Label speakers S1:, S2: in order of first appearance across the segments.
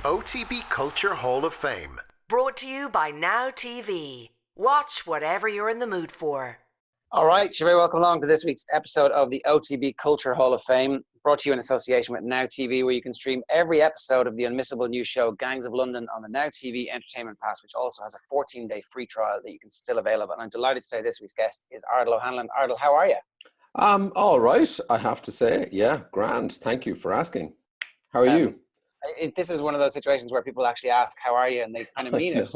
S1: OTB Culture Hall of Fame.
S2: Brought to you by Now TV. Watch whatever you're in the mood for.
S3: All right, you're very welcome along to this week's episode of the OTB Culture Hall of Fame, brought to you in association with Now TV, where you can stream every episode of the unmissable new show Gangs of London on the Now TV Entertainment Pass, which also has a 14-day free trial that you can still avail of. And I'm delighted to say this week's guest is Ardal O'Hanlon. Ardal, how are you?
S4: All right, I have to say. Yeah, grand. Thank you for asking. How are you?
S3: This is one of those situations where people actually ask, how are you? And they kind of mean it. It's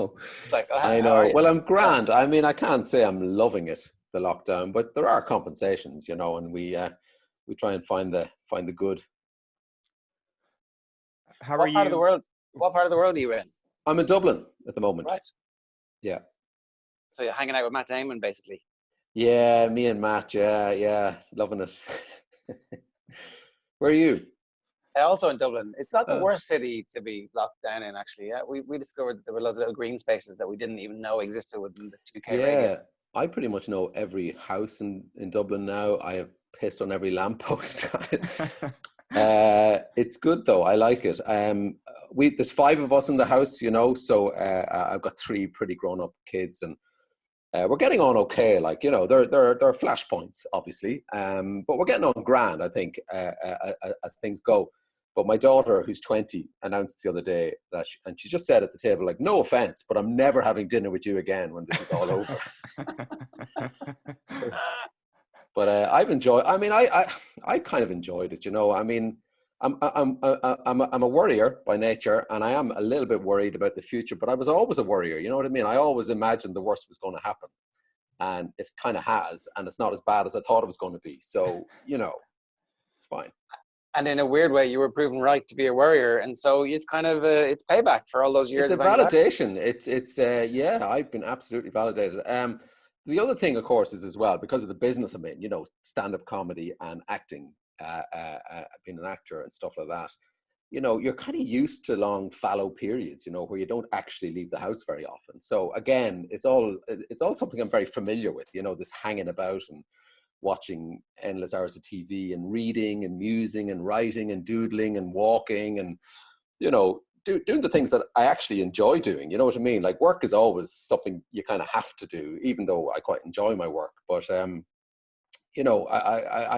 S3: like, oh,
S4: I know. Well, I'm grand. I mean, I can't say I'm loving it, the lockdown, but there are compensations, and we try and find the good.
S3: How are you? What part of the world are you in?
S4: I'm in Dublin at the moment.
S3: Right.
S4: Yeah.
S3: So you're hanging out with Matt Damon, basically.
S4: Yeah, me and Matt. Yeah, loving it. Where are you?
S3: Also in Dublin. It's not the worst city to be locked down in, actually. Yeah, we discovered there were loads of little green spaces that we didn't even know existed within the 2K radius.
S4: I pretty much know every house in Dublin now. I have pissed on every lamppost. It's good though. I like it. There's 5 of us in the house, so I've got 3 pretty grown-up kids, and we're getting on okay. Like, there are flashpoints, obviously, but we're getting on grand, I think, as things go. But my daughter, who's 20, announced the other day that, and she just said at the table, like, no offense, but I'm never having dinner with you again when this is all over. But I've enjoyed. I mean, I kind of enjoyed it. I mean, I'm a worrier by nature, and I am a little bit worried about the future. But I was always a worrier. You know what I mean? I always imagined the worst was going to happen, and it kind of has, and it's not as bad as I thought it was going to be. So it's fine.
S3: And in a weird way, you were proven right to be a worrier, and so it's kind of it's payback for all those years.
S4: It's a validation. It's I've been absolutely validated. The other thing, of course, is as well, because of the business I'm in, stand-up comedy and acting, being an actor and stuff like that. You're kind of used to long fallow periods, where you don't actually leave the house very often. So again, it's all something I'm very familiar with. This hanging about and watching endless hours of TV and reading and musing and writing and doodling and walking and, doing the things that I actually enjoy doing. You know what I mean? Like, work is always something you kind of have to do, even though I quite enjoy my work. But, I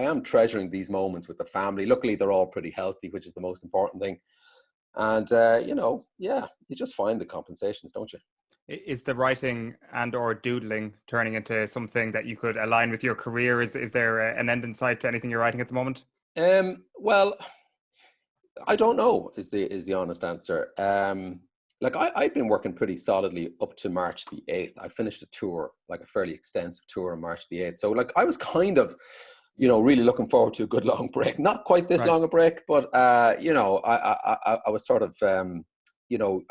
S4: am treasuring these moments with the family. Luckily, they're all pretty healthy, which is the most important thing. And, you just find the compensations, don't you?
S5: Is the writing and or doodling turning into something that you could align with your career? Is there an end in sight to anything you're writing at the moment?
S4: Well, I don't know is the honest answer. I've been working pretty solidly up to March the 8th. I finished a tour, like a fairly extensive tour on March the 8th. So I was kind of, really looking forward to a good long break. Not quite this long a break, but, I was sort of,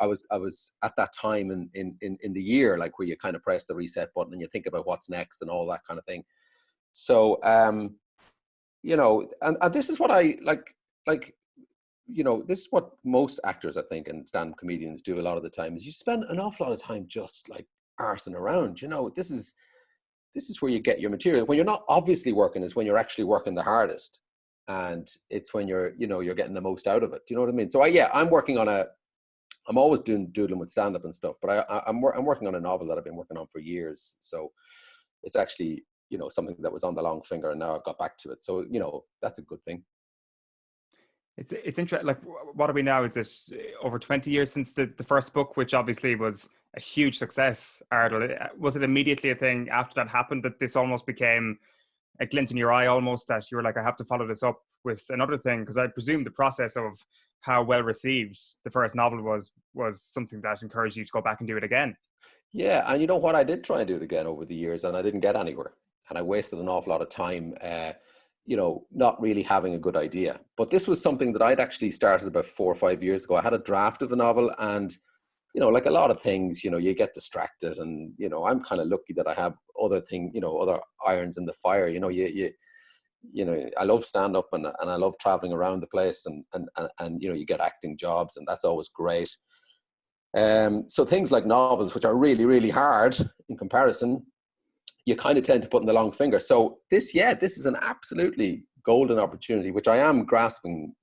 S4: I was at that time in the year, like, where you kind of press the reset button and you think about what's next and all that kind of thing. So, and this is what I like, this is what most actors, I think, and stand-up comedians do a lot of the time, is you spend an awful lot of time just like arsing around. This is where you get your material. When you're not obviously working is when you're actually working the hardest, and it's when you're getting the most out of it. Do you know what I mean? So I'm working on I'm always doodling with stand-up and stuff, but I'm working on a novel that I've been working on for years. So it's actually, something that was on the long finger, and now I've got back to it. So, that's a good thing.
S5: It's interesting. Like, what are we now? Is it over 20 years since the first book, which obviously was a huge success, Ardal? Was it immediately a thing after that happened that this almost became a glint in your eye, almost, that you were like, I have to follow this up with another thing? Because I presume the process of how well received the first novel was something that encouraged you to go back and do it again.
S4: Yeah, and you know what? I did try and do it again over the years, and I didn't get anywhere. And I wasted an awful lot of time, not really having a good idea. But this was something that I'd actually started about 4 or 5 years ago. I had a draft of a novel, and, like a lot of things, you get distracted, and, I'm kind of lucky that I have other irons in the fire. I love stand-up and I love traveling around the place, and you get acting jobs, and that's always great. So things like novels, which are really, really hard in comparison, you kind of tend to put in the long finger. So this is an absolutely golden opportunity, which I am grasping,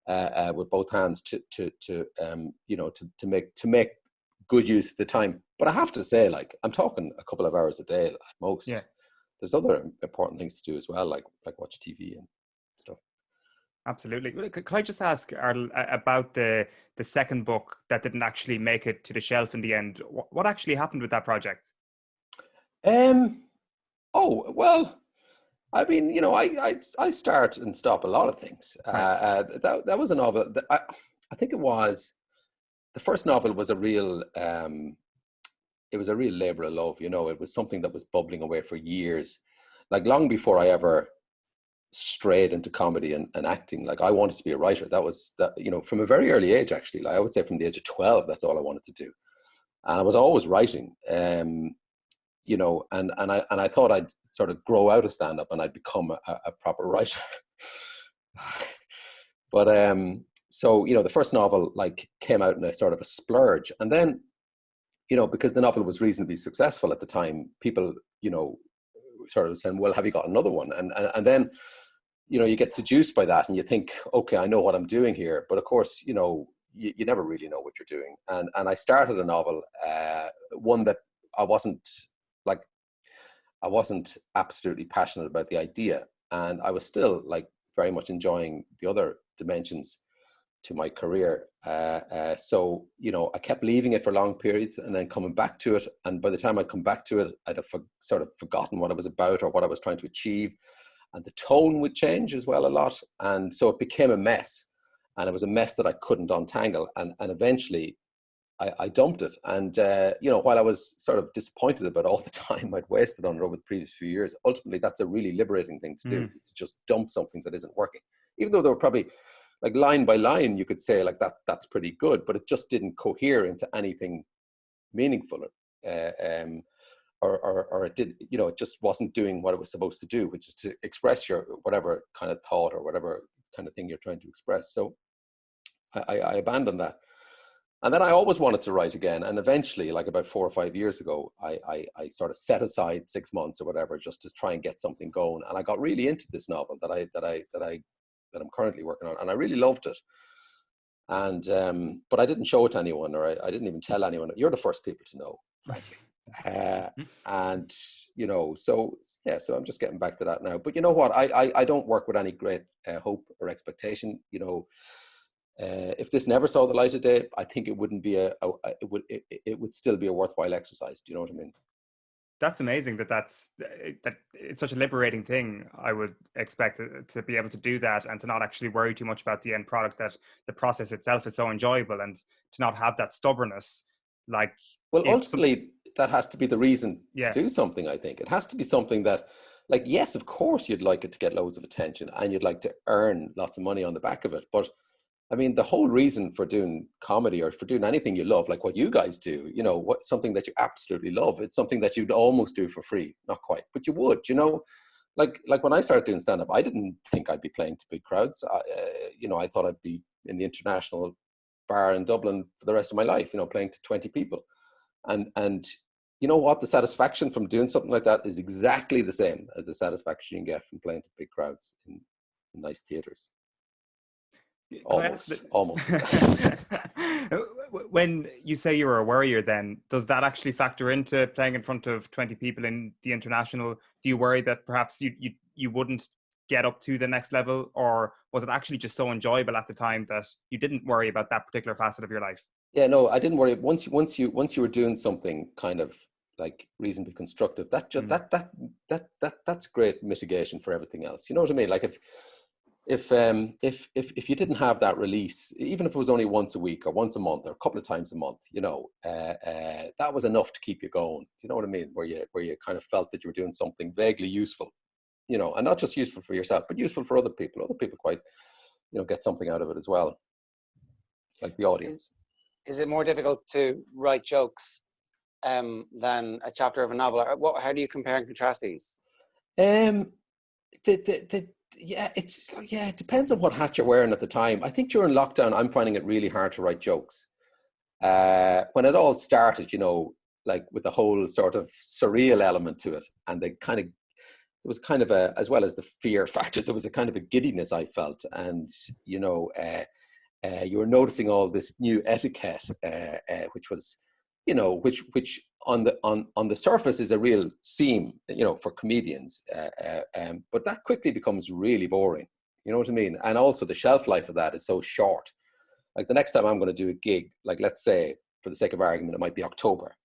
S4: with both hands to make good use of the time. But I have to say, like, I'm talking a couple of hours a day at most.
S5: Yeah.
S4: There's other important things to do as well, like watch TV and stuff.
S5: Absolutely. Could I just ask, Ardal, about the second book that didn't actually make it to the shelf in the end? What actually happened with that project?
S4: Oh, well, I mean, I start and stop a lot of things.
S5: Right.
S4: That was a novel. I think it was, the first novel was a real, it was a real labor of love. It was something that was bubbling away for years, like long before I ever strayed into comedy and acting. Like, I wanted to be a writer. That was that, from a very early age, actually. Like, I would say from the age of 12, that's all I wanted to do. And I was always writing, and I thought I'd sort of grow out of stand-up and I'd become a proper writer. But so the first novel like came out in a sort of a splurge, and then because the novel was reasonably successful at the time, people sort of saying, well, have you got another one? And then you get seduced by that and you think, okay, I know what I'm doing here. But of course, you never really know what you're doing. And I started a novel, one that I wasn't absolutely passionate about the idea. And I was still like very much enjoying the other dimensions to my career. So, I kept leaving it for long periods and then coming back to it. And by the time I'd come back to it, I'd have sort of forgotten what it was about or what I was trying to achieve. And the tone would change as well a lot. And so it became a mess. And it was a mess that I couldn't untangle. And eventually I dumped it. And, while I was sort of disappointed about all the time I'd wasted on it over the previous few years, ultimately that's a really liberating thing to do. It's to just dump something that isn't working. Even though there were probably, like, line by line, you could say like that's pretty good, but it just didn't cohere into anything meaningful, or it did, it just wasn't doing what it was supposed to do, which is to express your whatever kind of thought or whatever kind of thing you're trying to express. So I abandoned that, and then I always wanted to write again, and eventually, like about 4 or 5 years ago, I sort of set aside 6 months or whatever just to try and get something going, and I got really into this novel that I'm currently working on, and I really loved it. And but I didn't show it to anyone, or I didn't even tell anyone. You're the first people to know, frankly. And so I'm just getting back to that now. But you know what? I don't work with any great hope or expectation. If this never saw the light of day, I think it wouldn't be it would still be a worthwhile exercise. Do you know what I mean?
S5: That's amazing that it's such a liberating thing. I would expect to be able to do that and to not actually worry too much about the end product, that the process itself is so enjoyable, and to not have that stubbornness. Like,
S4: well, ultimately that has to be the reason
S5: Yeah.
S4: to do something. I think it has to be something that, like, yes, of course you'd like it to get loads of attention and you'd like to earn lots of money on the back of it. But I mean, the whole reason for doing comedy or for doing anything you love, like what you guys do, something that you absolutely love, it's something that you'd almost do for free. Not quite, but you would, like when I started doing stand-up, I didn't think I'd be playing to big crowds. I thought I'd be in the international bar in Dublin for the rest of my life, playing to 20 people. And you know what? The satisfaction from doing something like that is exactly the same as the satisfaction you get from playing to big crowds in nice theaters. Almost.
S5: When you say you're a worrier, then does that actually factor into playing in front of 20 people in the international? Do you worry that perhaps you wouldn't get up to the next level, or was it actually just so enjoyable at the time that you didn't worry about that particular facet of your life?
S4: Yeah, no, I didn't worry. Once you were doing something kind of like reasonably constructive, that's great mitigation for everything else. You know what I mean? Like if you didn't have that release, even if it was only once a week or once a month or a couple of times a month, that was enough to keep you going. You know what I mean? Where you kind of felt that you were doing something vaguely useful, and not just useful for yourself, but useful for other people. Other people quite, get something out of it as well, like the audience.
S3: Is it more difficult to write jokes than a chapter of a novel? How do you compare and contrast these?
S4: It depends on what hat you're wearing at the time. I think during lockdown, I'm finding it really hard to write jokes. When it all started, like with the whole sort of surreal element to it, and there was kind of as well as the fear factor, there was a kind of a giddiness I felt, and you were noticing all this new etiquette, which was, you know, which on the surface is a real seam, you know, for comedians, but that quickly becomes really boring. You know what I mean? And also the shelf life of that is so short. Like the next time I'm going to do a gig, like let's say, for the sake of argument, it might be October.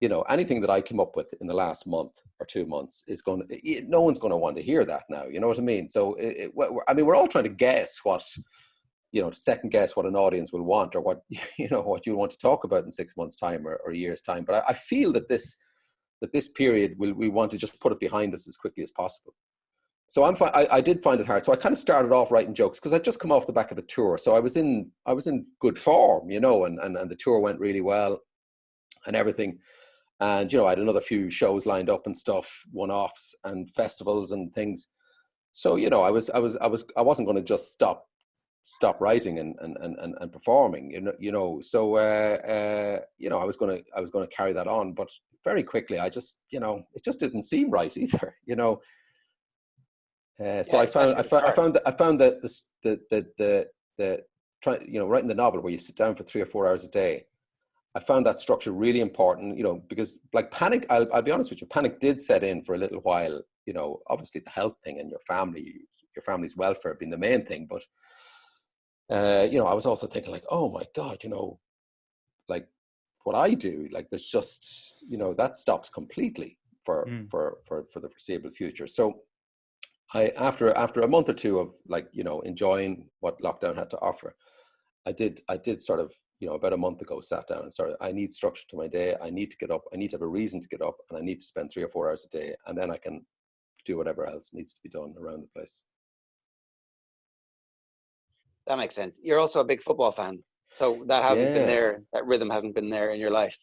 S4: You know, anything that I came up with in the last month or 2 months is no one's going to want to hear that now. You know what I mean? So, I mean, we're all trying to guess what, you know, second guess what an audience will want, or what, you know, what you want to talk about in 6 months' time or a year's time. But I feel that this period we want to just put it behind us as quickly as possible. So I did find it hard. So I kind of started off writing jokes because I'd just come off the back of a tour. So I was in good form, you know, and the tour went really well and everything. And, you know, I had another few shows lined up and stuff, one-offs and festivals and things. So, you know, I wasn't going to just stop writing and performing, you know. So, you know, I was going to carry that on, but very quickly, I just, you know, it just didn't seem right either, you know. So I found that the you know, writing the novel where you sit down for 3 or 4 hours a day, I found that structure really important, you know, because like panic, I'll be honest with you, panic did set in for a little while, you know, obviously the health thing and your family's welfare being the main thing. But, you know, I was also thinking like, oh my God, you know, like what I do, like there's just, you know, that stops completely for the foreseeable future. So after a month or two of like, you know, enjoying what lockdown had to offer, I did sort of, you know, about a month ago, sat down and started, I need structure to my day. I need to get up. I need to have a reason to get up, and I need to spend 3 or 4 hours a day. And then I can do whatever else needs to be done around the place.
S3: That makes sense. You're also a big football fan. So that hasn't been there. That rhythm hasn't been there in your life.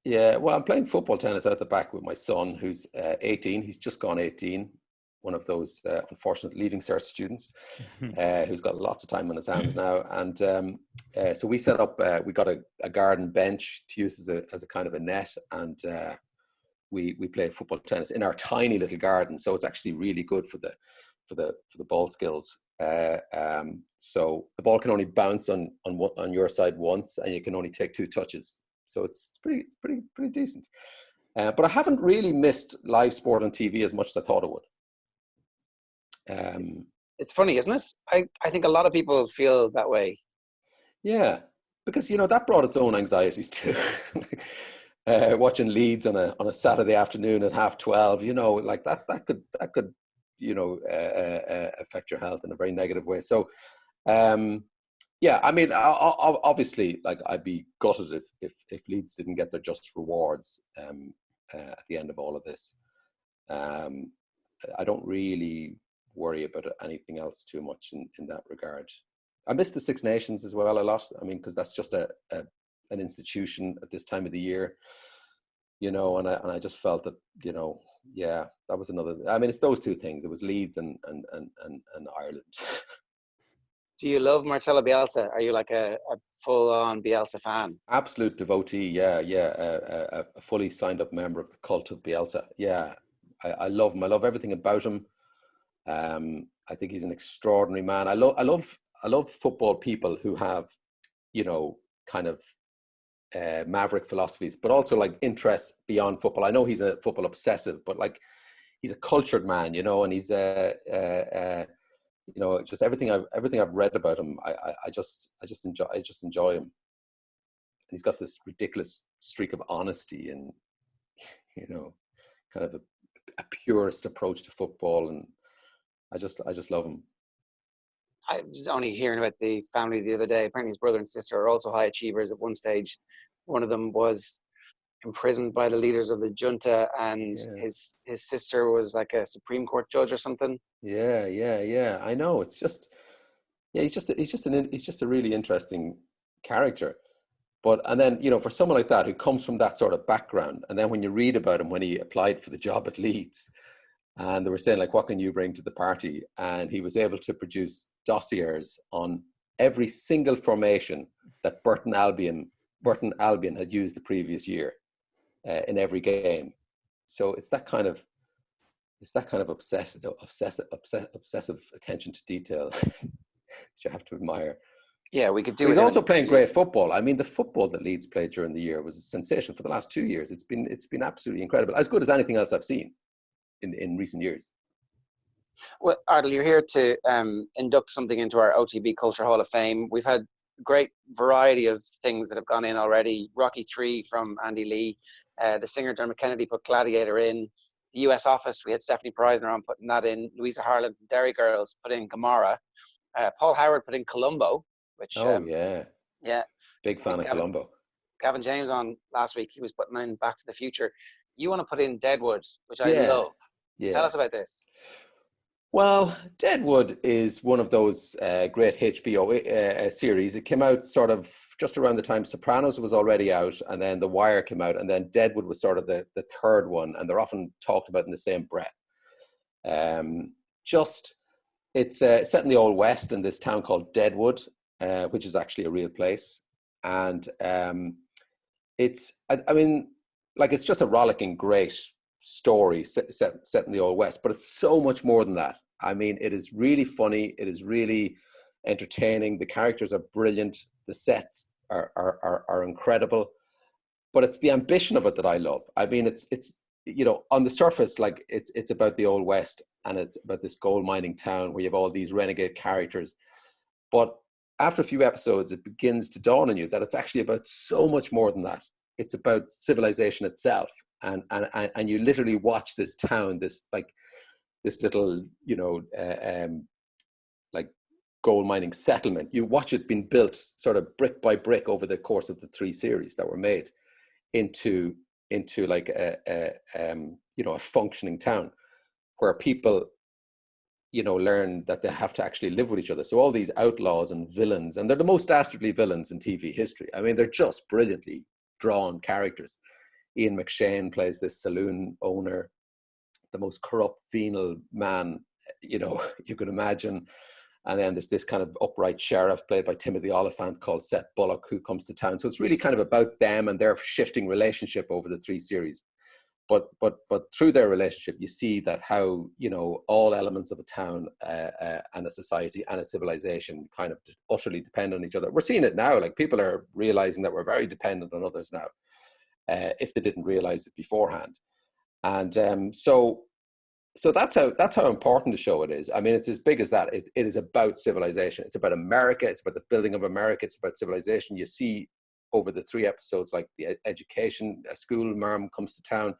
S4: Yeah. Well, I'm playing football tennis out the back with my son, who's 18. He's just gone 18. One of those unfortunate Leaving Cert students who's got lots of time on his hands now. And so we set up, we got a garden bench to use as a kind of a net. And we play football tennis in our tiny little garden. So it's actually really good for the ball skills. So the ball can only bounce on your side once, and you can only take 2 touches. So it's pretty decent. But I haven't really missed live sport on TV as much as I thought it would.
S3: It's funny, isn't it? I think a lot of people feel that way.
S4: Yeah, because, you know, that brought its own anxieties too. Watching Leeds on a Saturday afternoon at 12:30, you know, like that could you know, affect your health in a very negative way. So yeah, I mean, obviously, like I'd be gutted if Leeds didn't get their just rewards at the end of all of this. I don't really worry about anything else too much in that regard. I miss the Six Nations as well a lot. I mean, because that's just an institution at this time of the year, you know, and I just felt that, you know, yeah, that was another. I mean, it's those two things. It was Leeds and Ireland.
S3: Do you love Marcelo Bielsa? Are you like a full-on Bielsa fan?
S4: Absolute devotee, yeah. A fully signed up member of the cult of Bielsa. Yeah, I love him. I love everything about him. I think he's an extraordinary man. I love football people who have, you know, kind of maverick philosophies, but also like interests beyond football. I know he's a football obsessive, but like he's a cultured man, you know, and he's you know, just everything I've read about him, I just enjoy him. And he's got this ridiculous streak of honesty and, you know, kind of a purist approach to football, and I just love him.
S3: I was only hearing about the family the other day. Apparently his brother and sister are also high achievers at one stage. One of them was imprisoned by the leaders of the junta, and his sister was like a Supreme Court judge or something.
S4: Yeah. I know. It's just, yeah, he's just a really interesting character. But, and then, you know, for someone like that who comes from that sort of background, and then when you read about him when he applied for the job at Leeds, and they were saying like, what can you bring to the party? And he was able to produce dossiers on every single formation that Burton Albion had used the previous year in every game. So it's that kind of obsessive attention to detail that you have to admire.
S3: Yeah, we could do
S4: But
S3: with
S4: he's
S3: him.
S4: also playing great football. I mean, the football that Leeds played during the year was a sensation for the last 2 years. It's been absolutely incredible, as good as anything else I've seen in recent years.
S3: Well, Ardal, you're here to induct something into our OTB Culture Hall of Fame. We've had great variety of things that have gone in already. Rocky 3 from Andy Lee. The singer Dermot Kennedy put Gladiator in. The US Office, we had Stephanie Preisner on putting that in. Louisa Harland from Derry Girls put in Gomorrah. Paul Howard put in Columbo, which,
S4: Oh, yeah.
S3: yeah.
S4: Big fan of Columbo.
S3: Gavin James on last week, he was putting in Back to the Future. You want to put in Deadwood, which I
S4: Yeah.
S3: love.
S4: Yeah.
S3: Tell us about this.
S4: Well, Deadwood is one of those great HBO series. It came out sort of just around the time Sopranos was already out, and then The Wire came out, and then Deadwood was sort of the third one, and they're often talked about in the same breath. It's set in the Old West in this town called Deadwood, which is actually a real place. And it's just a rollicking, great story set in the Old West, but it's so much more than that. I mean, it is really funny. It is really entertaining. The characters are brilliant. The sets are incredible, but it's the ambition of it that I love. I mean, it's on the surface, like it's about the Old West and it's about this gold mining town where you have all these renegade characters. But after a few episodes, it begins to dawn on you that it's actually about so much more than that. It's about civilization itself. And you literally watch this town, this little, like gold mining settlement. You watch it being built sort of brick by brick over the course of the 3 series that were made into like a functioning town where people, learn that they have to actually live with each other. So all these outlaws and villains, and they're the most dastardly villains in TV history. I mean, they're just brilliantly drawn characters. Ian McShane plays this saloon owner, the most corrupt, venal man, you could imagine. And then there's this kind of upright sheriff played by Timothy Oliphant called Seth Bullock, who comes to town. So it's really kind of about them and their shifting relationship over the 3 series. But through their relationship, you see that how, all elements of a town and a society and a civilization kind of utterly depend on each other. We're seeing it now. Like, people are realizing that we're very dependent on others now, if they didn't realize it beforehand. And so that's how important the show it is. I mean, it's as big as that. It is about civilization. It's about America. It's about the building of America. It's about civilization. You see over the 3 episodes, like the education, a school marm comes to town,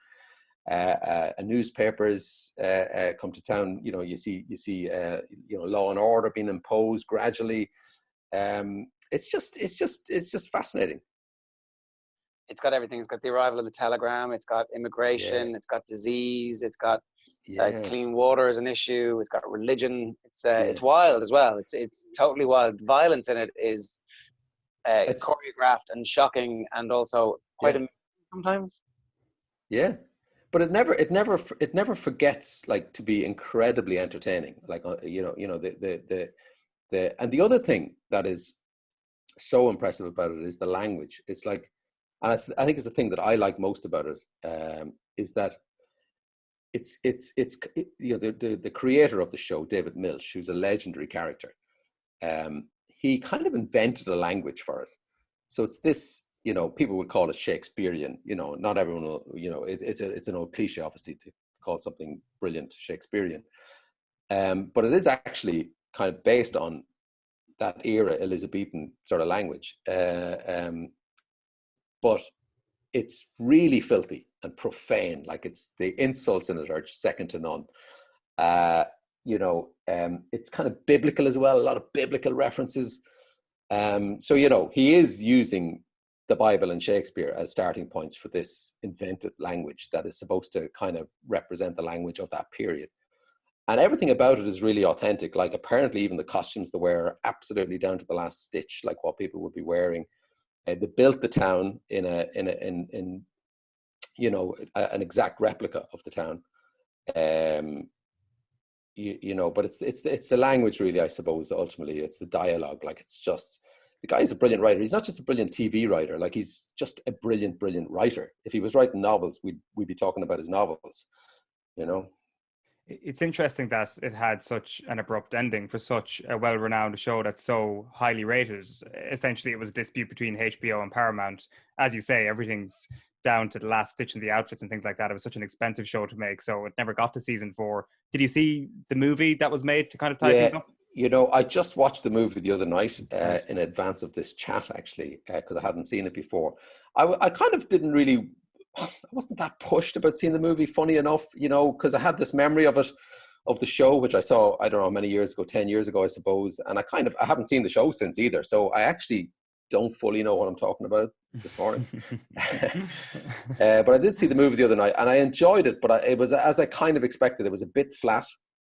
S4: newspapers come to town. You see law and order being imposed gradually. It's just fascinating.
S3: It's got everything. It's got the arrival of the telegram. It's got immigration. It's got disease. It's got clean water as an issue. It's got religion. It's wild as well. It's totally wild. Violence in it is it's choreographed and shocking, and also quite amusing sometimes.
S4: Yeah, but it never forgets, like, to be incredibly entertaining. Like, the and the other thing that is so impressive about it is the language. It's like, and I think it's the thing that I like most about it, is that it's the creator of the show, David Milch, who's a legendary character. He kind of invented a language for it. So it's this, people would call it Shakespearean. Not everyone will, it's an old cliche, obviously, to call something brilliant Shakespearean. But it is actually kind of based on that era Elizabethan sort of language. But it's really filthy and profane. Like, it's the insults in it are second to none. It's kind of biblical as well, a lot of biblical references. So, he is using the Bible and Shakespeare as starting points for this invented language that is supposed to kind of represent the language of that period. And everything about it is really authentic. Like, apparently even the costumes they wear are absolutely down to the last stitch, like what people would be wearing. They built the town in an exact replica of the town. But it's the language, really, I suppose. Ultimately, it's the dialogue. Like, it's just, the guy's a brilliant writer. He's not just a brilliant TV writer. Like, he's just a brilliant writer. If he was writing novels, we'd be talking about his novels.
S5: It's interesting that it had such an abrupt ending for such a well-renowned show that's so highly rated. Essentially, it was a dispute between HBO and Paramount. As you say, everything's down to the last stitch in the outfits and things like that. It was such an expensive show to make, so it never got to season 4. Did you see the movie that was made to kind of tie things
S4: Yeah,
S5: up?
S4: I just watched the movie the other night in advance of this chat, actually, because I hadn't seen it before. I kind of didn't really, I wasn't that pushed about seeing the movie, funny enough, because I had this memory of it, of the show, which I saw, I don't know, many years ago, 10 years ago, I suppose. And I haven't seen the show since either. So I actually don't fully know what I'm talking about this morning. But I did see the movie the other night and I enjoyed it, but it was, as I kind of expected, it was a bit flat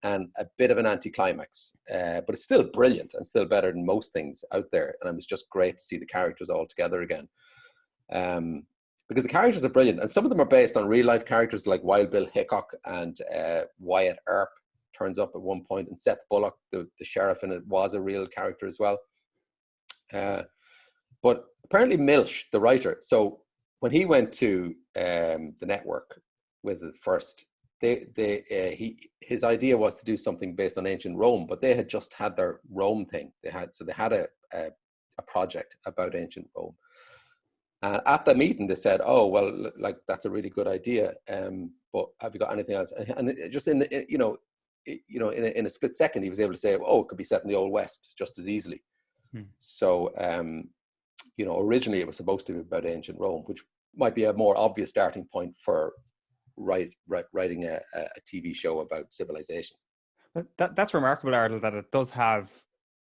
S4: and a bit of an anticlimax. But it's still brilliant and still better than most things out there. And it was just great to see the characters all together again. Because the characters are brilliant. And some of them are based on real life characters like Wild Bill Hickok and Wyatt Earp turns up at one point. And Seth Bullock, the sheriff in it, was a real character as well. But apparently Milch, the writer, so when he went to the network with it first, his idea was to do something based on ancient Rome, but they had just had their Rome thing. They had a project about ancient Rome. At the meeting, they said, "Oh, well, like that's a really good idea, but have you got anything else?" And it just in a split second, he was able to say, "Oh, it could be set in the Old West just as easily." So, originally it was supposed to be about ancient Rome, which might be a more obvious starting point for writing a TV show about civilization.
S5: But that's remarkable, Ardal, that it does have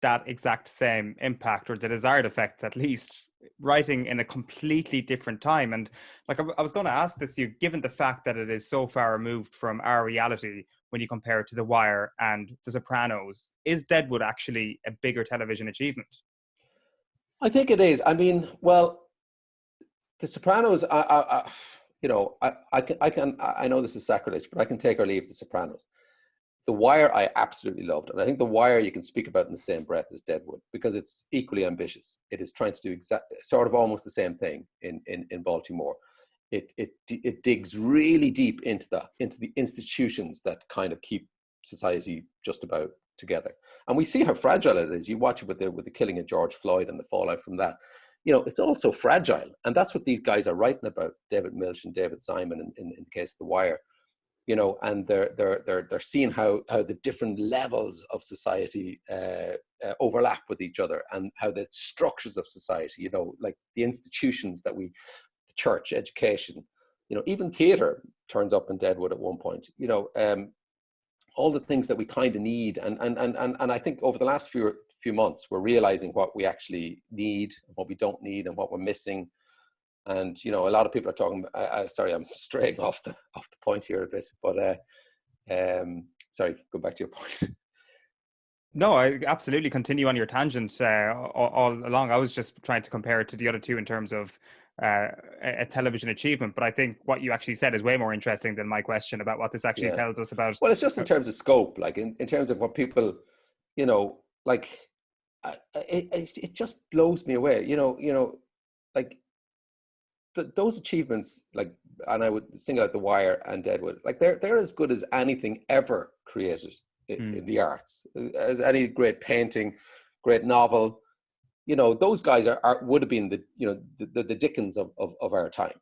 S5: that exact same impact, or the desired effect, at least, writing in a completely different time. And like I was going to ask this, you, given the fact that it is so far removed from our reality when you compare it to The Wire and The Sopranos, is Deadwood actually a bigger television achievement?
S4: I think it is. I mean, well, The Sopranos, I know this is sacrilege, but I can take or leave The Sopranos. The Wire I absolutely loved. And I think The Wire you can speak about in the same breath as Deadwood because it's equally ambitious. It is trying to do sort of almost the same thing in Baltimore. It digs really deep into the institutions that kind of keep society just about together. And we see how fragile it is. You watch it with the killing of George Floyd and the fallout from that. It's also fragile. And that's what these guys are writing about, David Milch and David Simon in the case of The Wire. And they're seeing how the different levels of society overlap with each other, and how the structures of society, like the institutions that the church, education, even theater turns up in Deadwood at one point. All the things that we kind of need, and I think over the last few months we're realizing what we actually need, what we don't need, and what we're missing. And a lot of people are talking. Sorry, I'm straying off the point here a bit, but sorry, go back to your point.
S5: No, I absolutely continue on your tangent all along. I was just trying to compare it to the other two in terms of a television achievement, but I think what you actually said is way more interesting than my question about what this actually tells us about.
S4: Well, it's just in terms of scope, like in terms of what people, like it just blows me away. Like. Those achievements, like, and I would single out The Wire and Deadwood, like they're as good as anything ever created in the arts, as any great painting, great novel. Those guys would have been the Dickens of our time.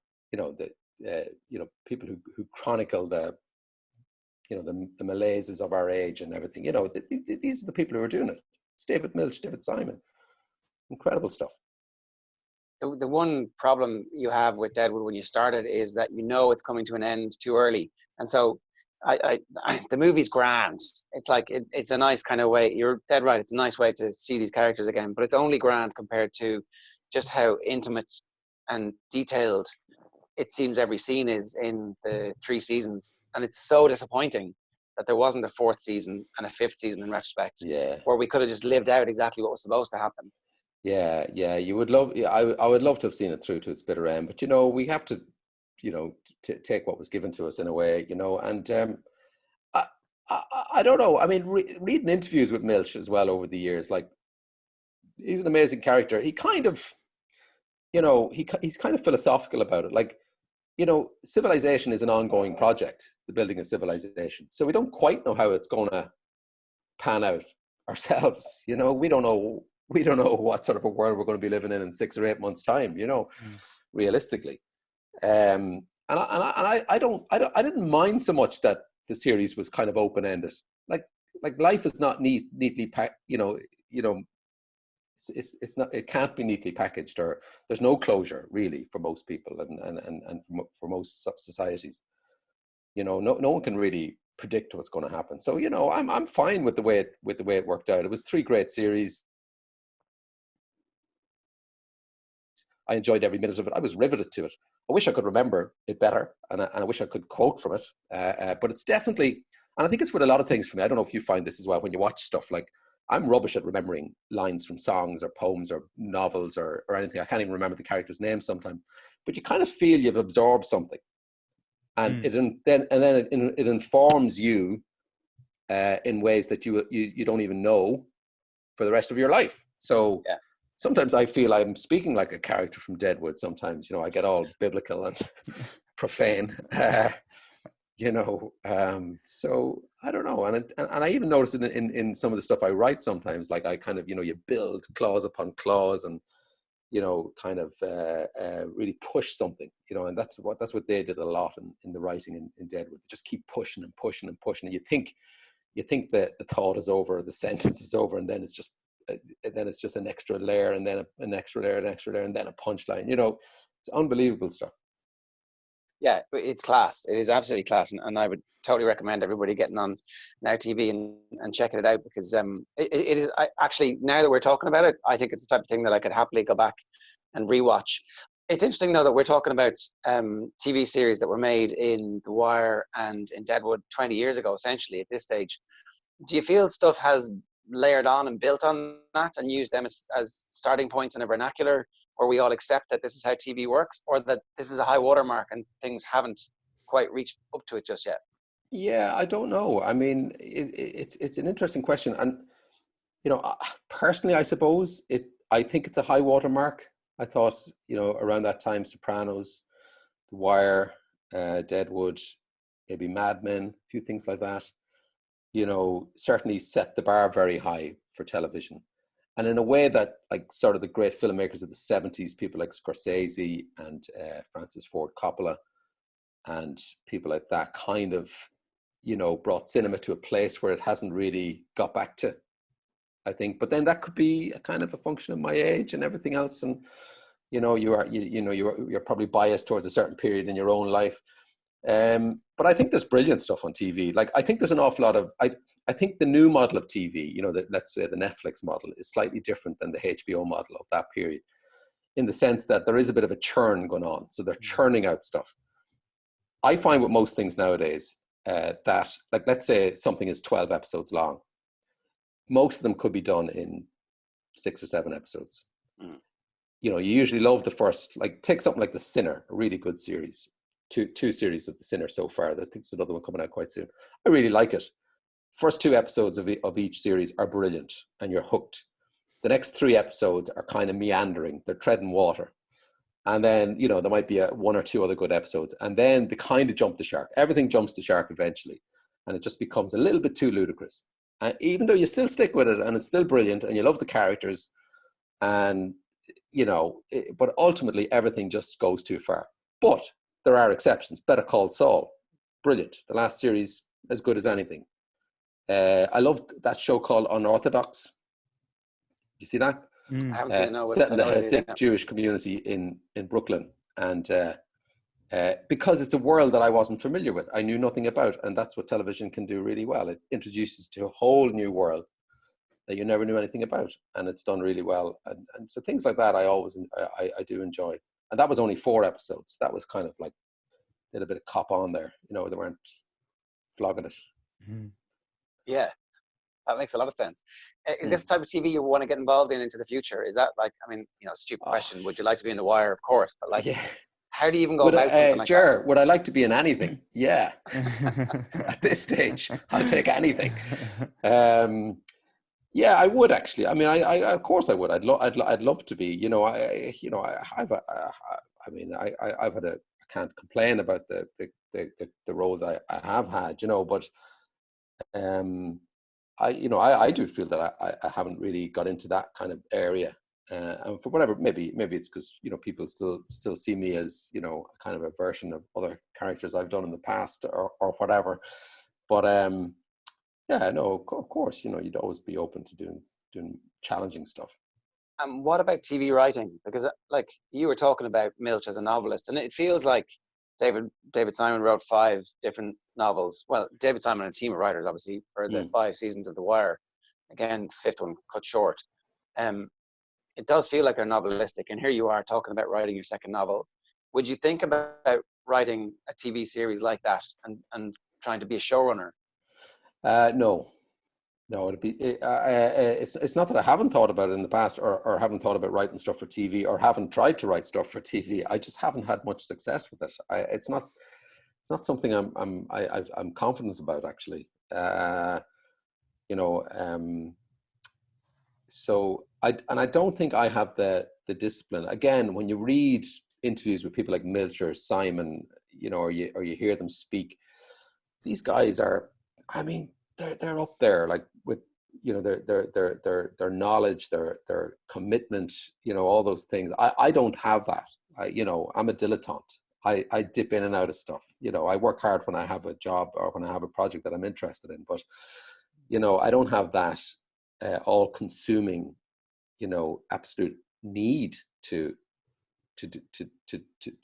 S4: People who chronicle the malaises of our age and everything. These are the people who are doing it. It's David Milch, David Simon, incredible stuff.
S3: The one problem you have with Deadwood when you start it is that it's coming to an end too early, and so the movie's grand. It's like it's a nice kind of way. You're dead right. It's a nice way to see these characters again, but it's only grand compared to just how intimate and detailed it seems every scene is in the 3 seasons, and it's so disappointing that there wasn't a 4th season and a 5th season in retrospect, where we could have just lived out exactly what was supposed to happen.
S4: Yeah, you would love. Yeah, I would love to have seen it through to its bitter end, but we have to, take what was given to us in a way, and I don't know. I mean, reading interviews with Milch as well over the years, like he's an amazing character. He kind of, he's kind of philosophical about it. Like you know, civilization is an ongoing project, the building of civilization. So we don't quite know how it's going to pan out ourselves. You know, we don't know what sort of a world we're going to be living in 6 or 8 months' time, you know, realistically. I didn't mind so much that the series was kind of open-ended. Like life is not neatly packed, you know, it's not, it can't be neatly packaged, or there's no closure really for most people and for most societies. You know, no one can really predict what's going to happen. So, you know, I'm fine with the way it worked out. It was 3 great series. I enjoyed every minute of it. I was riveted to it. I wish I could remember it better, and I wish I could quote from it. But it's definitely, and I think it's with a lot of things for me. I don't know if you find this as well when you watch stuff. Like, I'm rubbish at remembering lines from songs or poems or novels or anything. I can't even remember the character's name sometimes. But you kind of feel you've absorbed something, and it informs you in ways that you don't even know for the rest of your life. So. Yeah. Sometimes I feel I'm speaking like a character from Deadwood. Sometimes, you know, I get all biblical and profane, you know. So I don't know. And I even notice it in some of the stuff I write sometimes, like I kind of, you know, you build clause upon clause and, you know, kind of really push something, you know, and that's what they did a lot in the writing in Deadwood. They just keep pushing and pushing and pushing. And you think that the thought is over, the sentence is over, and then it's just an extra layer, and then an extra layer, an extra layer, and then a punchline. You know, it's unbelievable stuff.
S3: Yeah, it's class. It is absolutely class, and I would totally recommend everybody getting on Now TV and checking it out, because it is. Actually, now that we're talking about it, I think it's the type of thing that I could happily go back and rewatch. It's interesting though that we're talking about TV series that were made in The Wire and in Deadwood 20 years ago, essentially at this stage. Do you feel stuff has layered on and built on that and used them as starting points in a vernacular where we all accept that this is how TV works, or that this is a high watermark and things haven't quite reached up to it just yet?
S4: Yeah, I don't know. I mean, it's an interesting question. And, you know, personally, I suppose I think it's a high watermark. I thought, you know, around that time, Sopranos, The Wire, Deadwood, maybe Mad Men, a few things like that, you know, certainly set the bar very high for television. And in a way that, like, sort of the great filmmakers of the 70s, people like Scorsese and Francis Ford Coppola and people like that kind of, you know, brought cinema to a place where it hasn't really got back to, I think. But then that could be a kind of a function of my age and everything else. And, you know, you're probably biased towards a certain period in your own life. But I think there's brilliant stuff on TV. Like, I think there's an awful lot of, I think the new model of TV, you know, let's say the Netflix model, is slightly different than the HBO model of that period, in the sense that there is a bit of a churn going on. So they're churning out stuff. I find with most things nowadays that, like, let's say something is 12 episodes long. Most of them could be done in 6 or 7 episodes. You know, you usually love the first, like, take something like The Sinner, a really good series. Two series of The Sinner so far. I think there's another one coming out quite soon. I really like it. First 2 episodes of each series are brilliant, and you're hooked. The next 3 episodes are kind of meandering. They're treading water. And then, you know, there might be 1 or 2 other good episodes. And then they kind of jump the shark. Everything jumps the shark eventually. And it just becomes a little bit too ludicrous. And even though you still stick with it and it's still brilliant and you love the characters, and, you know, but ultimately everything just goes too far. But there are exceptions. Better Call Saul, brilliant. The last series, as good as anything. I loved that show called Unorthodox. Did you see that?
S3: I haven't seen it, no.
S4: Set in the Hasidic Jewish community in Brooklyn. And because it's a world that I wasn't familiar with, I knew nothing about. And that's what television can do really well. It introduces to a whole new world that you never knew anything about. And it's done really well. And so things like that, I do enjoy. And that was only 4 episodes. That was kind of like, did a bit of cop on there. You know, they weren't flogging it.
S3: Yeah, that makes a lot of sense. Is this the type of TV you want to get involved in into the future? Is that, like, I mean, you know, stupid question. Would you like to be in The Wire? Of course. But, like, how do you even go about something like that?
S4: Would I like to be in anything? Yeah. At this stage, I'll take anything. Yeah, I would actually. I mean, I of course I would. I'd love to be. You know, I've had a can't complain about the roles I have had, but I do feel that I haven't really got into that kind of area, and for whatever, maybe it's because people still see me as kind of a version of other characters I've done in the past or whatever. But yeah, no, of course, you'd always be open to doing challenging stuff.
S3: What about TV writing? Because like you were talking about Milch as a novelist, and it feels like David Simon wrote 5 different novels. Well, David Simon and a team of writers, obviously, for the 5 seasons of The Wire. Again, 5th one cut short. It does feel like they're novelistic, and here you are talking about writing your 2nd novel. Would you think about writing a TV series like that and trying to be a showrunner?
S4: No, it's not that I haven't thought about it in the past or haven't thought about writing stuff for TV or haven't tried to write stuff for TV. I just haven't had much success with it. It's not something I'm confident about, actually. So I don't think I have the discipline. Again, when you read interviews with people like Milch or Simon, or you hear them speak, these guys are, I mean, they're up there, like, with their knowledge, their commitment, all those things. I don't have that. I'm a dilettante. I dip in and out of stuff. I work hard when I have a job or when I have a project that I'm interested in, but I don't have that all-consuming, absolute need to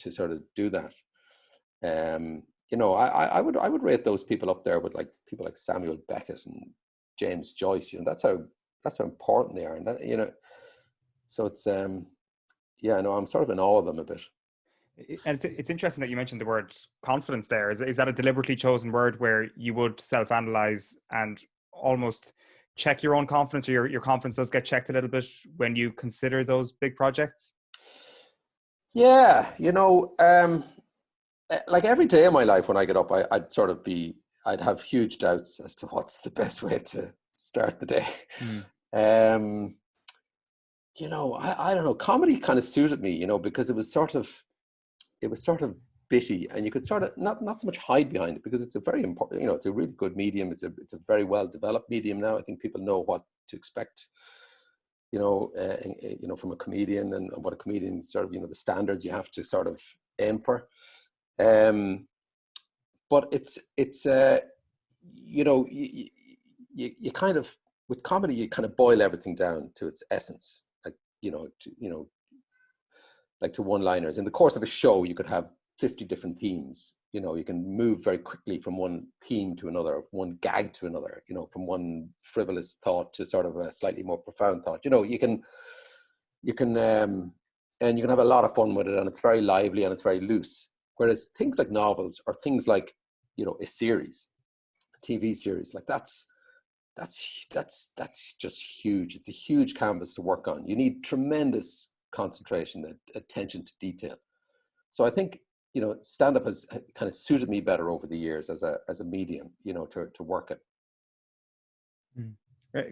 S4: sort of do that. I would rate those people up there with, like, people like Samuel Beckett and James Joyce. That's how important they are, and that, so it's I'm sort of in awe of them a bit.
S5: And it's interesting that you mentioned the word confidence there. Is that a deliberately chosen word where you would self-analyze and almost check your own confidence, or your confidence does get checked a little bit when you consider those big projects?
S4: Yeah, like every day of my life when I get up, I'd have huge doubts as to what's the best way to start the day. I don't know, comedy kind of suited me, because it was sort of bitty, and you could sort of not so much hide behind it, because it's a very important, it's a really good medium. It's a very well developed medium now. I think people know what to expect, from a comedian, and what a comedian sort of, the standards you have to sort of aim for. But it's you kind of, with comedy, you kind of boil everything down to its essence, like, like to one-liners. In the course of a show, you could have 50 different themes. You can move very quickly from one theme to another, one gag to another, from one frivolous thought to sort of a slightly more profound thought. You can and you can have a lot of fun with it, and it's very lively and it's very loose. Whereas things like novels, or things like, a series, a TV series, like that's just huge. It's a huge canvas to work on. You need tremendous concentration and attention to detail. So I think, stand-up has kind of suited me better over the years as a medium, to work it.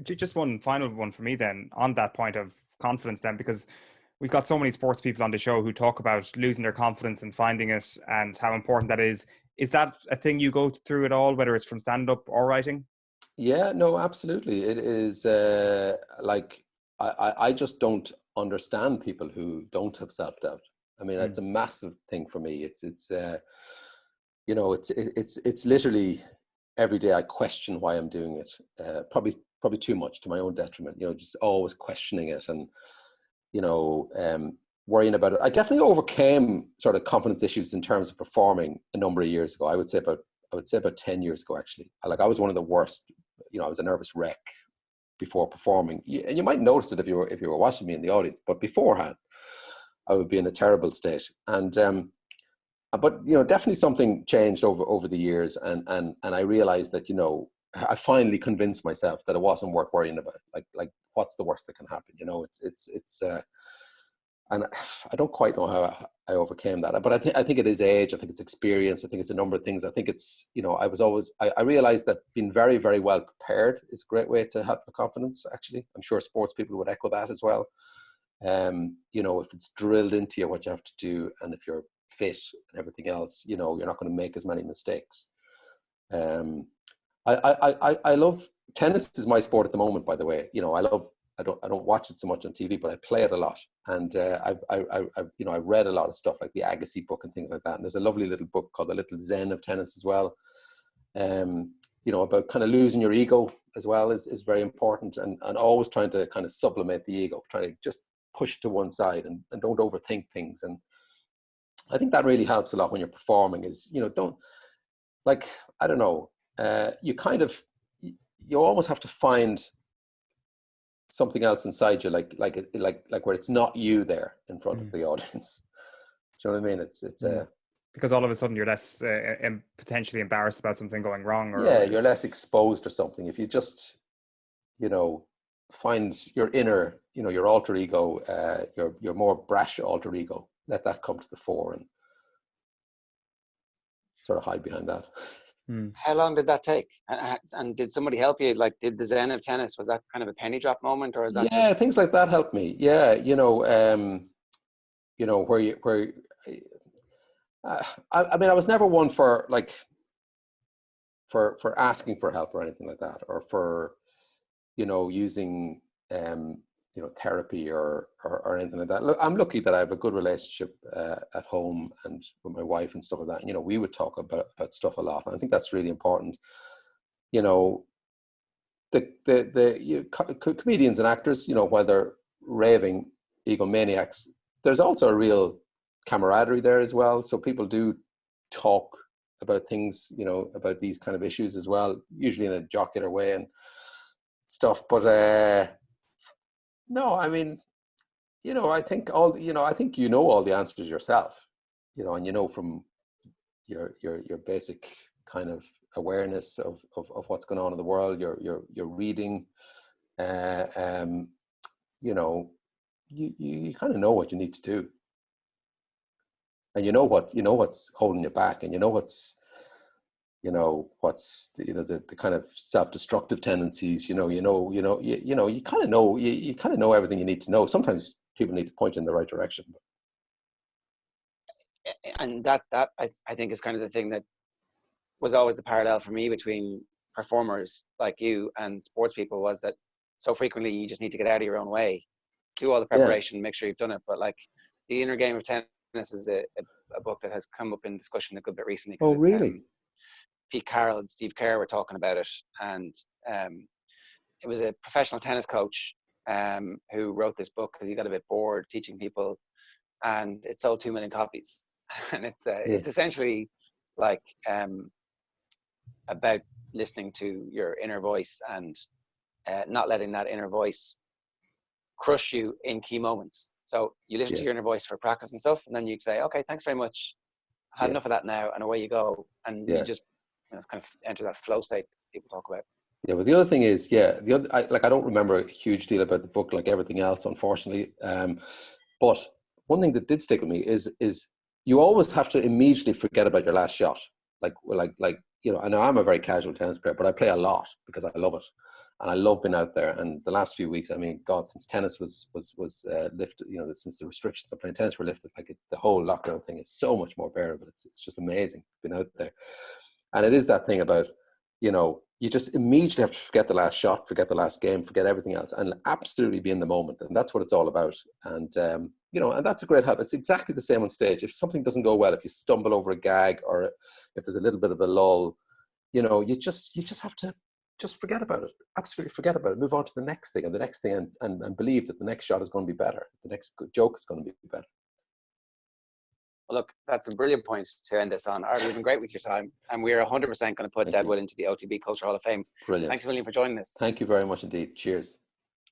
S5: Just one final one for me then, on that point of confidence then, because we've got so many sports people on the show who talk about losing their confidence and finding it, and how important that is. Is that a thing you go through at all, whether it's from stand-up or writing?
S4: Yeah, no, absolutely. It is like, I just don't understand people who don't have self-doubt. I mean, it's a massive thing for me. It's literally every day I question why I'm doing it. Probably too much, to my own detriment. Just always questioning it, and worrying about it. I definitely overcame sort of confidence issues in terms of performing a number of years ago. I would say about 10 years ago, actually. I was one of the worst. I was a nervous wreck before performing, and you might notice it if you were watching me in the audience. But beforehand, I would be in a terrible state. And but definitely something changed over the years, and I realized that I finally convinced myself that it wasn't worth worrying about. Like what's the worst that can happen? It's and I don't quite know how I overcame that. But I think it is age. I think it's experience. I think it's a number of things. I think it's, I realized that being very, very well prepared is a great way to have confidence, actually. I'm sure sports people would echo that as well. If it's drilled into you what you have to do, and if you're fit and everything else, you know, you're not going to make as many mistakes. I love tennis is my sport at the moment, by the way. You know, I don't watch it so much on TV, but I play it a lot. And I've read a lot of stuff like the Agassi book and things like that. And there's a lovely little book called The Little Zen of Tennis as well. You know, about kind of losing your ego as well is very important, and always trying to kind of sublimate the ego, trying to just push to one side and don't overthink things. And I think that really helps a lot when you're performing is, you know, don't, like, I don't know, you almost have to find something else inside you, like where it's not you there in front of the audience. Do you know what I mean? It's
S5: because all of a sudden you're less potentially embarrassed about something going wrong, or
S4: you're less exposed or something. If you just, you know, find your inner, you know, your alter ego, your more brash alter ego, let that come to the fore and sort of hide behind that.
S3: How long did that take? And did somebody help you? Like, did the Zen of Tennis, was that kind of a penny drop moment, or is that just...
S4: things like that helped me. Yeah, you know, I mean, I was never one for like for asking for help or anything like that, or for, you know, using you know, therapy or anything like that. Look, I'm lucky that I have a good relationship at home and with my wife and stuff like that. You know, we would talk about stuff a lot, and I think that's really important. You know, comedians and actors, you know, while they're raving egomaniacs, there's also a real camaraderie there as well. So people do talk about things, you know, about these kind of issues as well, usually in a jocular way and stuff. But no, I mean, you know, I think all the answers yourself, you know, and you know from your basic kind of awareness of what's going on in the world, your reading, you know, you kind of know what you need to do. And you know what's holding you back, and you know what's the kind of self-destructive tendencies. You kind of know everything you need to know. Sometimes people need to point you in the right direction.
S3: And that I think is kind of the thing that was always the parallel for me between performers like you and sports people, was that so frequently you just need to get out of your own way, do all the preparation, make sure you've done it. But like, The Inner Game of Tennis is a book that has come up in discussion a good bit recently.
S4: Oh, really?
S3: Pete Carroll and Steve Kerr were talking about it, and it was a professional tennis coach who wrote this book because he got a bit bored teaching people, and it sold 2 million copies. And it's essentially like about listening to your inner voice and not letting that inner voice crush you in key moments. So you listen to your inner voice for practice and stuff, and then you say, okay, thanks very much, I've had enough of that now, and away you go. And you just, you know, kind of enter that flow state people talk about.
S4: Yeah, but the other thing is, I don't remember a huge deal about the book, like everything else, unfortunately. But one thing that did stick with me is you always have to immediately forget about your last shot. Like you know, I know I'm a very casual tennis player, but I play a lot because I love it. And I love being out there. And the last few weeks, I mean, God, since tennis was lifted, you know, since the restrictions of playing tennis were lifted, like the whole lockdown thing is so much more bearable. It's just amazing being out there. And it is that thing about, you know, you just immediately have to forget the last shot, forget the last game, forget everything else, and absolutely be in the moment. And that's what it's all about. And, you know, and that's a great habit. It's exactly the same on stage. If something doesn't go well, if you stumble over a gag, or if there's a little bit of a lull, you know, you just have to just forget about it. Absolutely forget about it. Move on to the next thing and the next thing, and believe that the next shot is going to be better. The next good joke is going to be better.
S3: Well, look, that's a brilliant point to end this on. Ardal, you've been great with your time, and we're 100% going to put Deadwood into the OTB Culture Hall of Fame.
S4: Brilliant.
S3: Thanks a million for joining us.
S4: Thank you very much indeed. Cheers.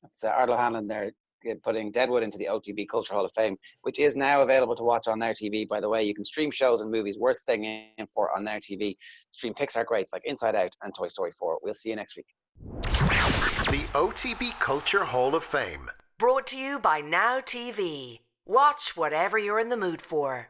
S3: It's Ardal O'Hanlon there, putting Deadwood into the OTB Culture Hall of Fame, which is now available to watch on Now TV. By the way, you can stream shows and movies worth staying in for on Now TV. Stream Pixar Greats like Inside Out and Toy Story 4. We'll see you next week.
S1: The OTB Culture Hall of Fame.
S2: Brought to you by Now TV. Watch whatever you're in the mood for.